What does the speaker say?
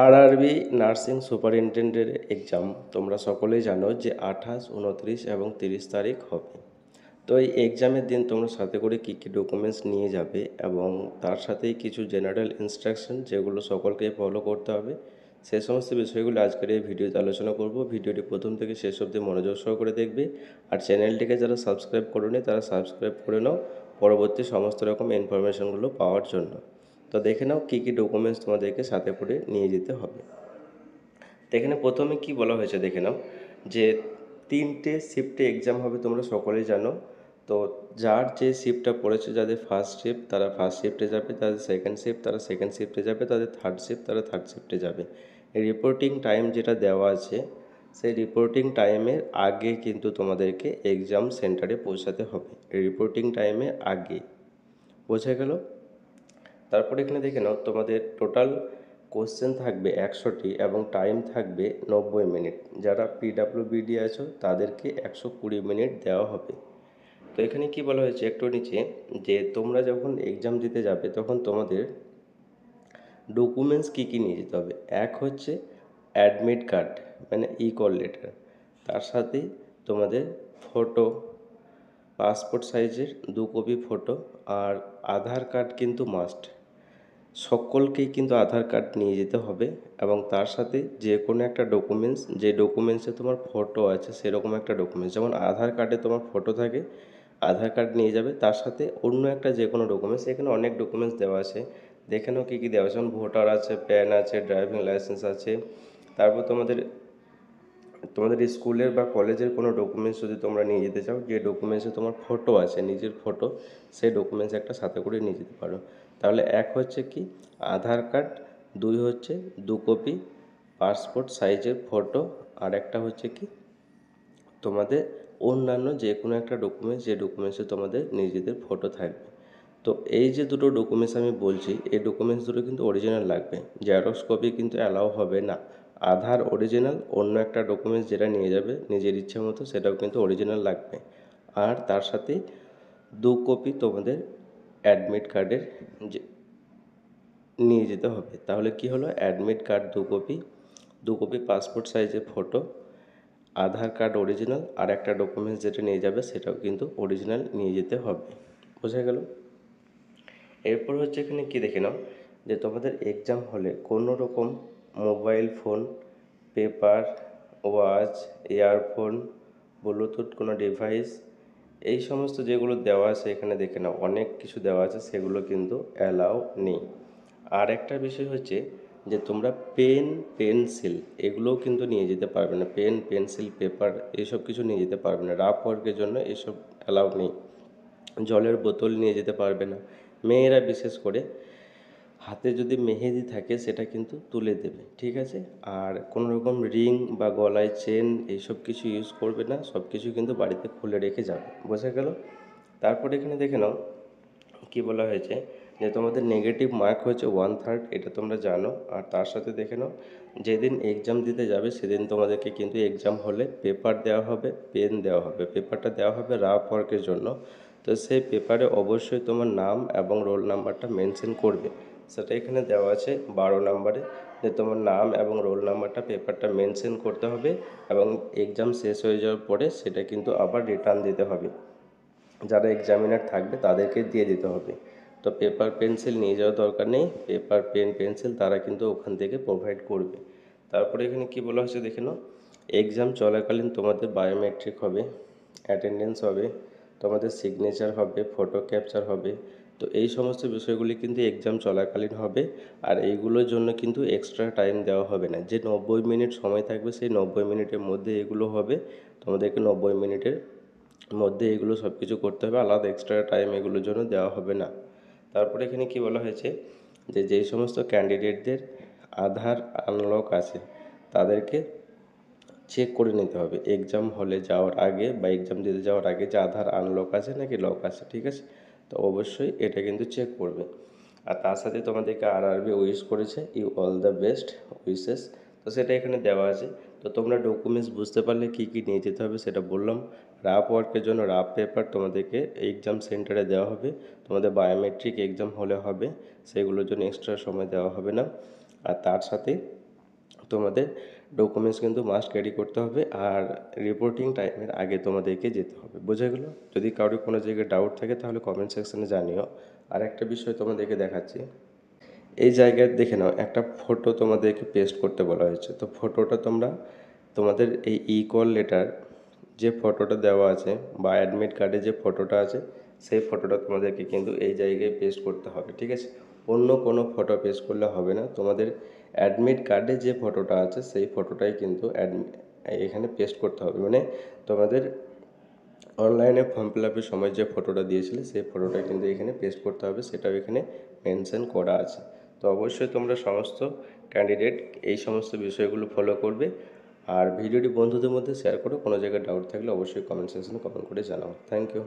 RRB nursing সুপারিনটেন্ডেন্টের exam তোমরা সকলেই জানো যে 28, 29 এবং 30 তারিখ হবে। তো এই এক্সামের দিন তোমরা সাথে করে কী কী ডকুমেন্টস নিয়ে যাবে এবং তার সাথেই কিছু জেনারেল ইনস্ট্রাকশন যেগুলো সকলকে ফলো করতে হবে, সে সমস্ত বিষয়গুলো আজকের এই ভিডিওতে আলোচনা করব। ভিডিওটি প্রথম থেকে শেষ অবধি মনোযোগ সহকারে দেখবে। আর চ্যানেলটিকে যারা সাবস্ক্রাইব করোনি তারা সাবস্ক্রাইব করে নাও পরবর্তী সমস্ত রকম ইনফরমেশনগুলো পাওয়ার জন্য। তো দেখে নাও কী কী ডকুমেন্টস তোমাদেরকে সাথে করে নিয়ে যেতে হবে। তো এখানে প্রথমে কি বলা হয়েছে দেখে নাও, যে 3টে শিফটে এক্সাম হবে, তোমরা সকলেই জানো। তো যার যে শিফটটা পড়েছে, যাদের ফার্স্ট শিফট তারা ফার্স্ট শিফটে যাবে, যাদের সেকেন্ড শিফট তারা সেকেন্ড শিফটে যাবে, তাদের থার্ড শিফট তারা থার্ড শিফটে যাবে। এই রিপোর্টিং টাইম যেটা দেওয়া আছে, সেই রিপোর্টিং টাইমের আগে কিন্তু তোমাদেরকে এক্সাম সেন্টারে পৌঁছাতে হবে। এই রিপোর্টিং টাইমের আগে, বোঝা গেল? তারপর এখানে দেখে নাও, তোমাদের টোটাল কোশ্চেন থাকবে 100টি এবং টাইম থাকবে 90 মিনিট। যারা পিডাব্লিউবিডি আছো তাদেরকে 120 মিনিট দেওয়া হবে। তো এখানে কি বলা হয়েছে একটু নিচে, যে তোমরা যখন এক্সাম দিতে যাবে তখন তোমাদের ডকুমেন্টস কী কী নিয়ে যেতে হবে। এক হচ্ছে অ্যাডমিট কার্ড, মানে কল লেটার। তার সাথে তোমাদের ফটো, পাসপোর্ট সাইজের 2 কপি ফটো, আর আধার কার্ড কিন্তু মাস্ট। সকলকেই কিন্তু আধার কার্ড নিয়ে যেতে হবে এবং তার সাথে যে কোনো একটা ডকুমেন্টস, যে ডকুমেন্টসে তোমার ফটো আছে সেরকম একটা ডকুমেন্টস। যেমন আধার কার্ডে তোমার ফটো থাকে, আধার কার্ড নিয়ে যাবে। তার সাথে অন্য একটা যে কোনো ডকুমেন্টস, এখানে অনেক ডকুমেন্টস দেওয়া আছে, দেখে নাও কী কী দেওয়া আছে। যেমন ভোটার আছে, প্যান আছে, ড্রাইভিং লাইসেন্স আছে। তারপর তোমাদের তোমাদের স্কুলের বা কলেজের কোনো ডকুমেন্টস যদি তোমরা নিয়ে যেতে চাও, যে ডকুমেন্টসে তোমার ফটো আছে, নিজের ফটো, সেই ডকুমেন্টস একটা সাথে করে নিয়ে যেতে পারো। তাহলে এক হচ্ছে কি আধার কার্ড, 2 হচ্ছে 2 কপি পাসপোর্ট সাইজের ফটো, আর একটা হচ্ছে কি তোমাদের অন্যান্য যে কোনো একটা ডকুমেন্টস, যে ডকুমেন্টসে তোমাদের নিজেদের ফটো থাকবে। তো এই যে দুটো ডকুমেন্টস আমি বলছি, এই ডকুমেন্টস দুটো কিন্তু অরিজিনাল লাগবে, জেরক্স কপি কিন্তু অ্যালাউ হবে না। আধার অরিজিনাল, অন্য একটা ডকুমেন্টস যেটা নিয়ে যাবে নিজের ইচ্ছে মতো সেটাও কিন্তু অরিজিনাল লাগবে। আর তার সাথে 2 কপি তোমাদের অ্যাডমিট কার্ডের যে নিয়ে যেতে হবে। তাহলে কি হলো, admit card 2 copy, 2 copy passport সাইজের ফটো, আধার কার্ড অরিজিনাল, আর একটা ডকুমেন্টস যেটা নিয়ে যাবে সেটাও কিন্তু অরিজিনাল নিয়ে যেতে হবে। বোঝা গেল? এরপর হচ্ছে এখানে কি দেখে নাও, যে তোমাদের এক্সাম হলে কোনো রকম mobile phone, paper, watch, earphone, Bluetooth কোনো ডিভাইস, এই সমস্ত যেগুলো দেওয়া আছে এখানে দেখে নাও অনেক কিছু দেওয়া আছে, সেগুলো কিন্তু অ্যালাউ নেই। আর একটা বিষয় হচ্ছে যে তোমরা পেন, পেন্সিল এগুলোও কিন্তু নিয়ে যেতে পারবে না। পেন, পেন্সিল, পেপার এইসব কিছু নিয়ে যেতে পারবে না, রাফ ওয়ার্কের জন্য এসব অ্যালাউ নেই। জলের বোতল নিয়ে যেতে পারবে না। মেয়েরা বিশেষ করে হাতে যদি মেহেদি থাকে সেটা কিন্তু তুলে দেবে, ঠিক আছে? আর কোনো রকম রিং বা গলায় চেন এইসব কিছু ইউজ করবে না, সব কিছু কিন্তু বাড়িতে খুলে রেখে যাবে। বোঝা গেল? তারপর এখানে দেখে নাও কি বলা হয়েছে, যে তোমাদের নেগেটিভ মার্ক হচ্ছে 1/3, এটা তোমরা জানো। আর তার সাথে দেখে নাও, যেদিন এক্সাম দিতে যাবে সেদিন তোমাদেরকে কিন্তু এক্সাম হলে পেপার দেওয়া হবে, পেন দেওয়া হবে। পেপারটা দেওয়া হবে রাফ ওয়ার্কের জন্য। তো সেই পেপারে অবশ্যই তোমার নাম এবং রোল নাম্বারটা মেনশন করবে। সেটা এখানে দেওয়া আছে 12 নম্বরে, যে তোমার নাম এবং রোল নাম্বারটা পেপারটা মেনশন করতে হবে এবং এক্সাম শেষ হয়ে যাওয়ার পরে সেটা কিন্তু আবার রিটার্ন দিতে হবে। যারা এক্সামিনার থাকবে তাদেরকে দিয়ে দিতে হবে। তো পেপার পেন্সিল নিয়ে যাওয়ার দরকার নেই, পেপার পেন পেন্সিল তারা কিন্তু ওখান থেকে প্রোভাইড করবে। তারপরে এখানে কি বলা হয়েছে দেখে নাও, এক্সাম চলাকালীন তোমাদের বায়োমেট্রিক হবে, অ্যাটেন্ডেন্স হবে, তোমাদের সিগনেচার হবে, ফটো ক্যাপচার হবে। তো এই সমস্ত বিষয়গুলি কিন্তু এক্সাম চলাকালীন হবে। আর এইগুলোর জন্য কিন্তু এক্সট্রা টাইম দেওয়া হবে না। যে 90 মিনিট সময় থাকবে সেই 90 মিনিটের মধ্যে এগুলো হবে। তোমাদেরকে 90 মিনিটের মধ্যে এগুলো সব কিছু করতে হবে, আলাদা এক্সট্রা টাইম এগুলোর জন্য দেওয়া হবে না। তারপরে এখানে কি বলা হয়েছে, যে যেই সমস্ত ক্যান্ডিডেটদের আধার আনলক আছে তাদেরকে চেক করে নিতে হবে এক্সাম হলে যাওয়ার আগে বা এক্সাম দিতে যাওয়ার আগে, যে আধার আনলক আছে নাকি লক আছে, ঠিক আছে? তো অবশ্যই এটা কিন্তু চেক করবে। আর তার সাথে তোমাদেরকে আরআরবি উইশ করেছে, you all the best wishes, তো সেটা এখানে দেওয়া আছে। তো তোমরা ডকুমেন্টস বুঝতে পারলে কী কী নিয়ে যেতে হবে সেটা বললাম। রাফ ওয়ার্কের জন্য রাফ পেপার তোমাদেরকে এক্সাম সেন্টারে দেওয়া হবে, তোমাদের বায়োমেট্রিক এক্সাম হলে হবে, সেগুলোর জন্য এক্সট্রা সময় দেওয়া হবে না। আর তার সাথে তোমাদের ডকুমেন্টস কিন্তু মাস্ট ক্যারি করতে হবে, আর রিপোর্টিং টাইমের আগে তোমাদেরকে যেতে হবে। বোঝা গেলো? যদি কারোর কোনো জায়গায় ডাউট থাকে তাহলে কমেন্ট সেকশনে জানিও। আর একটা বিষয় তোমাদেরকে দেখাচ্ছি, এই জায়গায় দেখে নাও একটা ফটো তোমাদেরকে পেস্ট করতে বলা হয়েছে। তো ফটোটা তোমরা তোমাদের এই কল লেটার যে ফটোটা দেওয়া আছে বা অ্যাডমিট কার্ডে যে ফটোটা আছে সেই ফটোটা তোমাদেরকে কিন্তু এই জায়গায় পেস্ট করতে হবে, ঠিক আছে? অন্য কোনো ফটো পেস্ট করলে হবে না, তোমাদের অ্যাডমিট কার্ডে যে ফটোটা আছে সেই ফটোটাই কিন্তু এখানে পেস্ট করতে হবে। মানে তোমাদের অনলাইনে ফর্ম ফিল আপের সময় যে ফটোটা দিয়েছিলে সেই ফটোটা কিন্তু এখানে পেস্ট করতে হবে, সেটাও এখানে মেনশন করা আছে। তো অবশ্যই তোমরা সমস্ত ক্যান্ডিডেট এই সমস্ত বিষয়গুলো ফলো করবে। আর ভিডিওটি বন্ধুদের মধ্যে শেয়ার করো। কোনো জায়গায় ডাউট থাকলে অবশ্যই কমেন্ট সেকশনে কমেন্ট করে জানাও। Thank you.